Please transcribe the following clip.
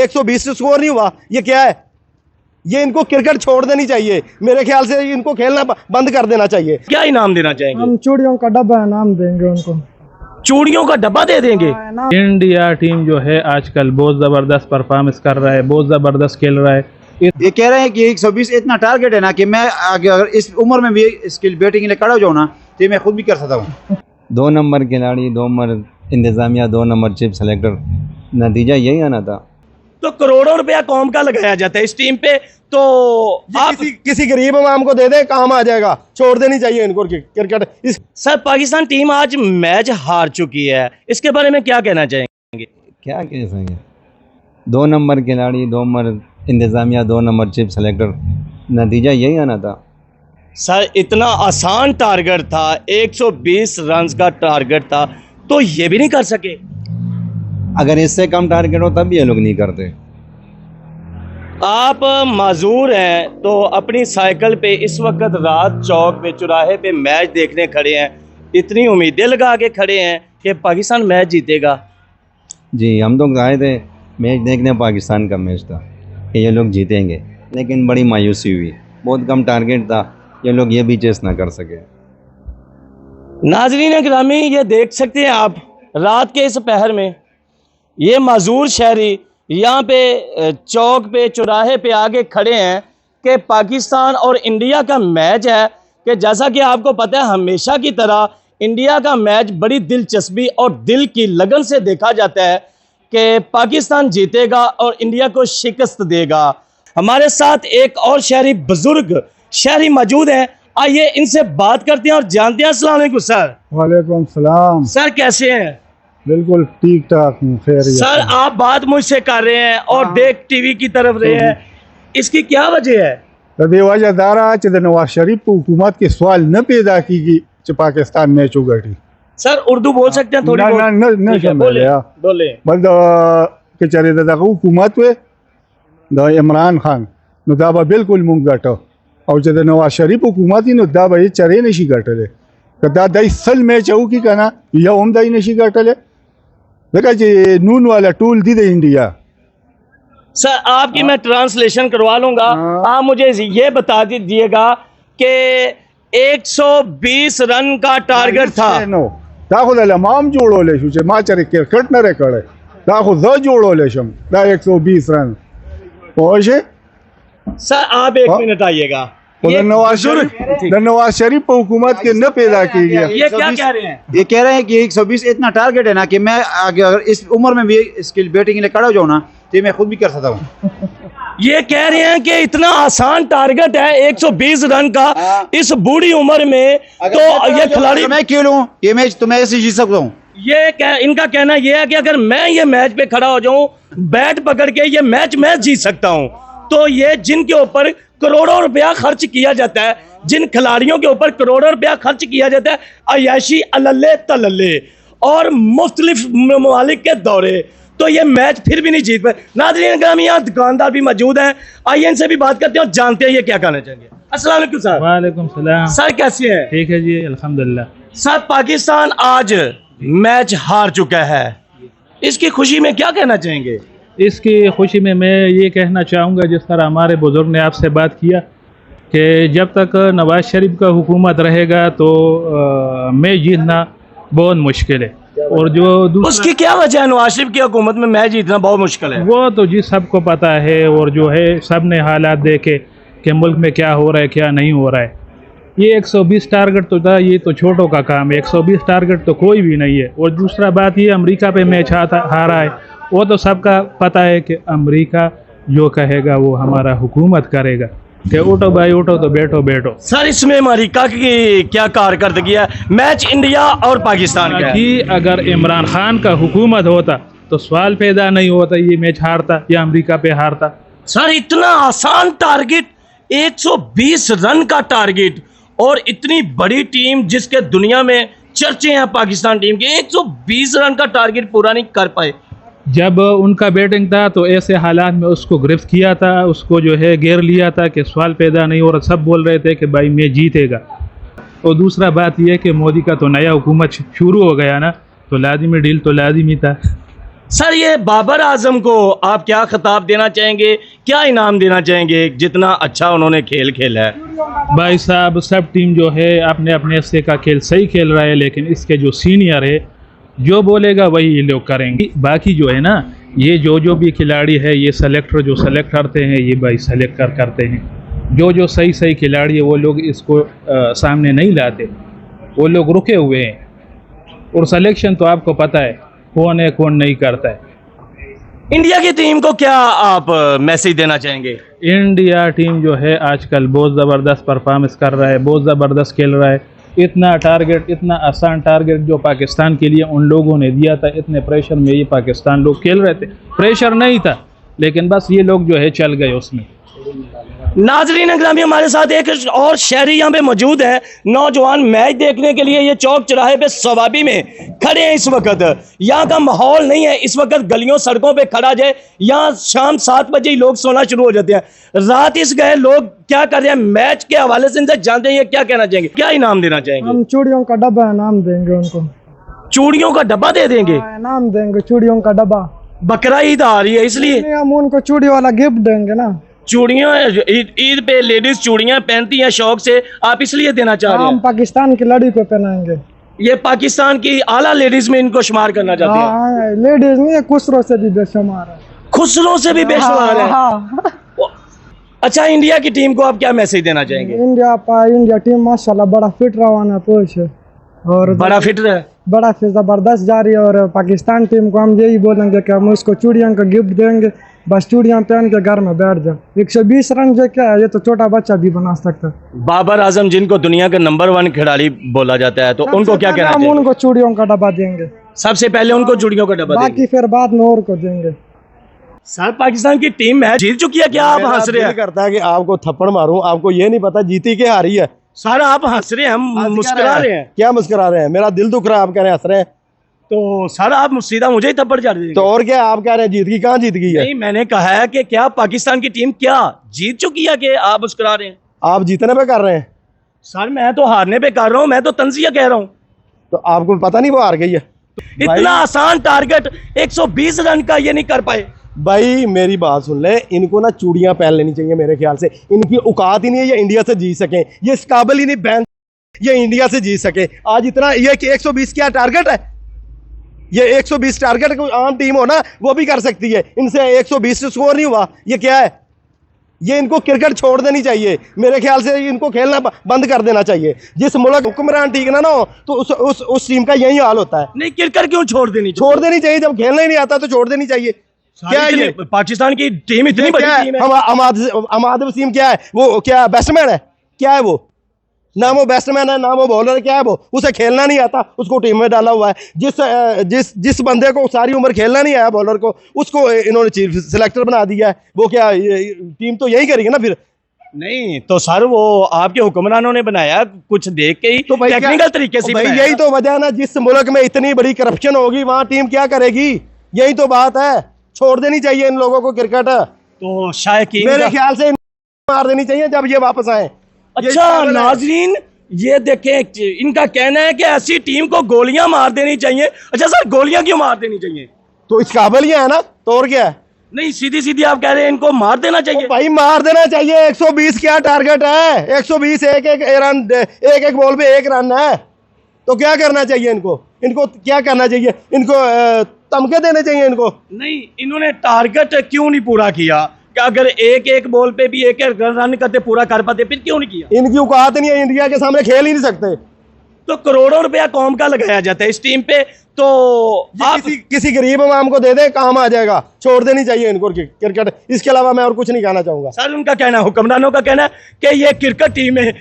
120 score नहीं हुआ, ये क्या है? ये इनको क्रिकेट छोड़ देनी चाहिए, मेरे ख्याल से इनको खेलना बंद कर देना चाहिए। क्या इनाम देना चाहेंगे? हम चूड़ियों का डब्बा इनाम देंगे उनको। चूड़ियों का डब्बा दे देंगे? इंडिया टीम जो है आजकल बहुत ज़बरदस्त परफॉर्मेंस कर रहा है, बहुत ज़बरदस्त खेल रहा है। ये कह रहे हैं कि 120 इतना टारगेट है ना कि मैं आगे अगर इस उम्र में भी स्किल बैटिंग के लिए खड़ा हो जाऊँ ना तो मैं खुद भी कर सकता हूँ। 2 नंबर खिलाड़ी, 2 नंबर इंतजामिया, 2 नंबर चीफ सेलेक्टर, नतीजा यही आना था। तो करोड़ों रुपया कौम का लगाया जाता है इस टीम पे, तो आप किसी गरीब आवाम को दे दे, काम आ जाएगा। छोड़ देनी चाहिए इनको क्रिकेट। सर, पाकिस्तान टीम आज मैच हार चुकी है, इसके बारे में क्या कहना चाहेंगे? क्या कह सकें, 2 नंबर खिलाड़ी, 2 नंबर इंतजामिया, 2 नंबर चीफ सेलेक्टर, नतीजा यही आना था। सर, इतना आसान टारगेट था, 120 रन का टारगेट था, तो ये भी नहीं कर सके। अगर इससे कम टारगेट हो तब भी ये लोग नहीं करते। आप माजूर हैं तो अपनी साइकिल पे इस वक्त रात चौक पे चौराहे पे मैच देखने खड़े हैं, इतनी उम्मीदें लगा के खड़े हैं कि पाकिस्तान मैच जीतेगा। जी, हम तो आए थे मैच देखने, पाकिस्तान का मैच था कि ये लोग जीतेंगे, लेकिन बड़ी मायूसी हुई, बहुत कम टारगेट था, ये लोग ये भी चेस ना कर सके। नाजरीन गिरामी, ये देख सकते हैं आप रात के इस पहर में ये माजूर शहरी यहाँ पे चौक पे चौराहे पे आगे खड़े हैं कि पाकिस्तान और इंडिया का मैच है, कि जैसा कि आपको पता है हमेशा की तरह इंडिया का मैच बड़ी दिलचस्पी और दिल की लगन से देखा जाता है कि पाकिस्तान जीतेगा और इंडिया को शिकस्त देगा। हमारे साथ एक और शहरी बुजुर्ग शहरी मौजूद हैं, आइए इनसे बात करते हैं और जानते हैं। अस्सलाम वालेकुम सर। वालेकुम सलाम। सर, कैसे हैं? बिल्कुल ठीक ठाक हूँ, खैरियत। सर, आप बात मुझसे कर रहे हैं और देख टीवी की तरफ रहे हैं, इसकी क्या वजह है? तभी वजह दारा नवाज शरीफ को हुकूमत के सवाल न पैदा की गई पाकिस्तान मैच उगटी। सर, उर्दू बोल सकते हैं थोड़ी बहुत? बोले बल के चले दादा हुकूमत हुए द इमरान खान नो दाबा बिल्कुल मुंग गटो और जब नवाज शरीफ हुकूमत ही नो दाबा ये चरे नशी गटले कदा दई सल मैच हो की कहना या उम दई नशी गटले देखा जी नून वाला टूल दी दे इंडिया। सर, आपकी मैं ट्रांसलेशन करवा लूंगा, आप मुझे ये बता दीजिएगा कि 120 रन का टारगेट था। दाखो माम जोड़ो ले शुचे माचरे क्रिकेट न रे करे दाखो द जोड़ो ले शम दा 120 रन पहुंचे। सर, आप एक मिनट आइएगा। नवाज शरीफ पर हुकूमत के न पैदा की गया। ये क्या कह रहे हैं? ये कह रहे हैं कि 120 इतना टारगेट है ना कि मैं आगे अगर इस उम्र में भी स्किल बैटिंग के लिए खड़ा हो जाऊँ ना तो मैं खुद भी कर सकता हूँ। ये कह रहे हैं कि इतना आसान टारगेट है 120 रन का इस बूढ़ी उम्र में, तो ये खिलाड़ी मैं खेलूं ये मैच तो मैं ऐसे जीत सकता हूँ। इनका कहना यह है कि अगर मैं ये मैच पे खड़ा हो जाऊं, बैट पकड़ के ये मैच जीत सकता हूं। तो ये जिनके ऊपर करोड़ों रुपया खर्च किया जाता है, जिन खिलाड़ियों के ऊपर करोड़ों रुपया खर्च किया जाता है, अयाशी अल्ले तल्ले और मुख्तलिफ ममालिक के दौरे, तो ये मैच फिर भी नहीं जीत पाए। नाज़रीन ग्रामी, यहाँ दुकानदार भी मौजूद हैं, आइए इनसे भी बात करते हैं और जानते हैं ये क्या कहना चाहेंगे। अस्सलाम वालेकुम सर। वालेकुम सलाम। सर, कैसे हैं? ठीक है जी, अल्हम्दुलिल्लाह। सर, पाकिस्तान आज मैच हार चुका है, इसकी खुशी में क्या कहना चाहेंगे? इसकी खुशी में मैं ये कहना चाहूँगा, जिस तरह हमारे बुज़ुर्ग ने आपसे बात किया कि जब तक नवाज शरीफ का हुकूमत रहेगा तो मैच जीतना बहुत मुश्किल है। और जो उसकी क्या वजह है? नवाज शरीफ की हुकूमत में मैच जीतना बहुत मुश्किल है। वो तो जी सबको पता है, और जो है सब ने हालात देखे कि मुल्क में क्या हो रहा है क्या नहीं हो रहा है। ये 120 टारगेट तो था, ये तो छोटों का काम है, 120 टारगेट तो कोई भी नहीं है। और दूसरा बात ये अमेरिका पे मैच हारा है, वो तो सबका पता है कि अमेरिका जो कहेगा वो हमारा हुकूमत करेगा, कि उठो भाई उठो तो बैठो बैठो। सर, इसमें अमेरिका की क्या कारकर्दगी है? मैच इंडिया और पाकिस्तान का कि अगर इमरान खान का हुकूमत होता तो सवाल पैदा नहीं होता, ये मैच हारता या अमेरिका पे हारता। सर, इतना आसान टारगेट, 120 रन का टारगेट, और इतनी बड़ी टीम जिसके दुनिया में चर्चे हैं पाकिस्तान टीम के, 120 रन का टारगेट पूरा नहीं कर पाए। जब उनका बैटिंग था तो ऐसे हालात में उसको गिरफ्त किया था, उसको जो है घेर लिया था कि सवाल पैदा नहीं हो रहा, सब बोल रहे थे कि भाई मैच जीतेगा। और दूसरा बात यह कि मोदी का तो नया हुकूमत शुरू हो गया ना, तो लाजिमी डील तो लाजिमी था। सर ये बाबर आजम को आप क्या खिताब देना चाहेंगे, क्या इनाम देना चाहेंगे जितना अच्छा उन्होंने खेल खेला है? भाई साहब सब टीम जो है अपने अपने हिस्से का खेल सही खेल रहा है, लेकिन इसके जो सीनियर है जो बोलेगा वही ये लोग करेंगे। बाकी जो है ना, ये जो भी खिलाड़ी है, ये सेलेक्टर जो सेलेक्ट करते हैं, ये भाई सेलेक्ट करते हैं। जो सही सही खिलाड़ी है वो लोग इसको सामने नहीं लाते, वो लोग रुके हुए हैं। और सिलेक्शन तो आपको पता है कौन है कौन नहीं करता है। इंडिया की टीम को क्या आप मैसेज देना चाहेंगे? इंडिया टीम जो है आजकल बहुत ज़बरदस्त परफॉर्मेंस कर रहा है, बहुत ज़बरदस्त खेल रहा है। इतना टारगेट, इतना आसान टारगेट जो पाकिस्तान के लिए उन लोगों ने दिया था, इतने प्रेशर में ये पाकिस्तान लोग खेल रहे थे। प्रेशर नहीं था, लेकिन बस ये लोग जो है चल गए उसमें। नाजरीन ग्रामी, हमारे साथ एक और शहरी यहाँ पे मौजूद है। नौजवान मैच देखने के लिए ये चौक चौराहे पे सवाबी में खड़े हैं। इस वक्त यहाँ का माहौल नहीं है, इस वक्त गलियों सड़कों पे खड़ा जाए, यहाँ शाम 7 बजे ही लोग सोना शुरू हो जाते हैं। रात इस गए लोग क्या कर रहे हैं मैच के हवाले से इनसे जानते हैं, क्या कहना चाहेंगे, क्या इनाम देना चाहेंगे? हम चूड़ियों का डब्बा इनाम देंगे उनको। चूड़ियों का डब्बा दे देंगे? इनाम देंगे चूड़ियों का डब्बा। बकरा ईद आ रही है इसलिए हम उनको चूड़ी वाला गिफ्ट देंगे ना। चूड़ियां ईद पे लेडीज चूड़ियां पहनती हैं शौक से, आप इसलिए देना चाह रहे हम हैं? पाकिस्तान की लड़ी को पहनाएंगे। ये पाकिस्तान की आला लेडीज में इनको शुमार करना चाहते हैं? हाँ, लेडीज नहीं है, खुसरो से भी बेशुमार है। खुसरों से भी बेशुमार है। हाँ। अच्छा, इंडिया की टीम को आप क्या मैसेज देना चाहेंगे? इंडिया टीम माशाल्लाह बड़ा फिट रवाना पुरुष है और बड़ा फिट है, बड़ा फिट जबरदस्त जा रही है। और पाकिस्तान टीम को हम यही बोलेंगे कि हम उसको चूड़ियों का गिफ्ट देंगे, बस चूड़ियां पहन के घर में बैठ जाए। 120 रन जो क्या है, ये तो छोटा बच्चा भी बना सकता है। बाबर आजम जिनको दुनिया का नंबर 1 खिलाड़ी बोला जाता है, तो उनको क्या कहना हम चाहिए? उनको चूड़ियों का डब्बा देंगे, सबसे पहले उनको चूड़ियों का डब्बा देंगे। बाकी फिर बाद में और को देंगे। सर पाकिस्तान की टीम मैच जीत चुकी है, क्या आप हंस रहे हैं? करता है कि आपको थप्पड़ मारूं, आपको ये नहीं पता जीती के हारी है। सर आप हंस रहे हैं, हम मुस्कुरा रहे हैं। क्या मुस्कुरा रहे हैं? मेरा दिल दुख रहा है, आप कह रहे हैं हंस रहे हैं। तो सर आप सीधा मुझे ही थप्पड़ चाट देंगे? तो और क्या आप कह रहे हैं जीत गई? कहाँ जीत गई है? नहीं, मैंने कहा है कि क्या पाकिस्तान की टीम क्या जीत चुकी है कि आप मुस्कुरा रहे हैं? आप जीतने पे कर रहे हैं। सर मैं तो हारने पे कर रहा हूँ, मैं तो तंजिया कह रहा हूँ। तो आपको पता नहीं वो हार गई है? इतना आसान टारगेट 120 रन का ये नहीं कर पाए। भाई मेरी बात सुन ले, इनको ना चूड़ियां पहन लेनी चाहिए मेरे ख्याल से। इनकी औकात ही नहीं है ये इंडिया से जीत सके, ये इस काबिल ही नहीं बैन ये इंडिया से जीत सके। आज इतना ये कि 120 क्या टारगेट है? ये 120 टारगेट कोई आम टीम हो ना वो भी कर सकती है, इनसे 120 स्कोर नहीं हुआ। ये क्या है? ये इनको क्रिकेट छोड़ देनी चाहिए मेरे ख्याल से, इनको खेलना बंद कर देना चाहिए। जिस मुल्क हुक्मरान ठीक ना हो तो उस टीम का यही हाल होता है। नहीं, क्रिकेट क्यों छोड़ देनी? छोड़ देनी चाहिए, जब खेलना ही नहीं आता तो छोड़ देनी चाहिए। क्या है ये? पाकिस्तान की टीम इतनी बड़ी टीम है। अहमद वसीम क्या है? वो क्या बैट्समैन है? क्या है वो? ना वो बैट्समैन है ना वो बॉलर है, क्या है वो? उसे खेलना नहीं आता, उसको टीम में डाला हुआ है। जिस बंदे को सारी उम्र खेलना नहीं आया बॉलर को, उसको इन्होंने चीफ सिलेक्टर बना दिया है। वो क्या टीम तो यही करेगी ना फिर? नहीं तो सर वो आपके हुक्मरानों ने बनाया कुछ देख के ही, तो भाई टेक्निकल तरीके से भाई बनाया। यही तो वजह है ना, जिस मुल्क में इतनी बड़ी करप्शन होगी वहां टीम क्या करेगी? यही तो बात है। छोड़ देनी चाहिए इन लोगों को क्रिकेट। तो शायद मेरे ख्याल से मार देनी चाहिए जब ये वापस आए। अच्छा नाजरीन, ये देखें, इनका कहना है कि ऐसी टीम को गोलियां मार देनी चाहिए। अच्छा सर, गोलियां क्यों मार देनी चाहिए? तो इस काबिल ही है ना, तो और क्या है? नहीं, सीधी सीधी आप कह रहे हैं इनको मार देना चाहिए। भाई मार देना चाहिए। 120 क्या टारगेट है? 120 एक रन, एक बॉल पे 1 रन है। तो क्या करना चाहिए इनको? इनको क्या करना चाहिए? इनको तमके देने चाहिए इनको। नहीं, इन्होंने टारगेट क्यों नहीं पूरा किया? कि अगर एक बॉल पे भी एक रन करते पूरा कर पाते, फिर क्यों नहीं किया? इनकी औकात नहीं है, इंडिया के सामने खेल ही नहीं सकते। तो करोड़ों रुपया कौम का लगाया जाता है इस टीम पे, तो आप किसी गरीब आवाम को दे दे, काम आ जाएगा। छोड़ देनी चाहिए इनको क्रिकेट। इसके अलावा मैं और कुछ नहीं कहना चाहूंगा। सर उनका कहना है, हुक्मरानों का कहना है कि ये क्रिकेट टीम है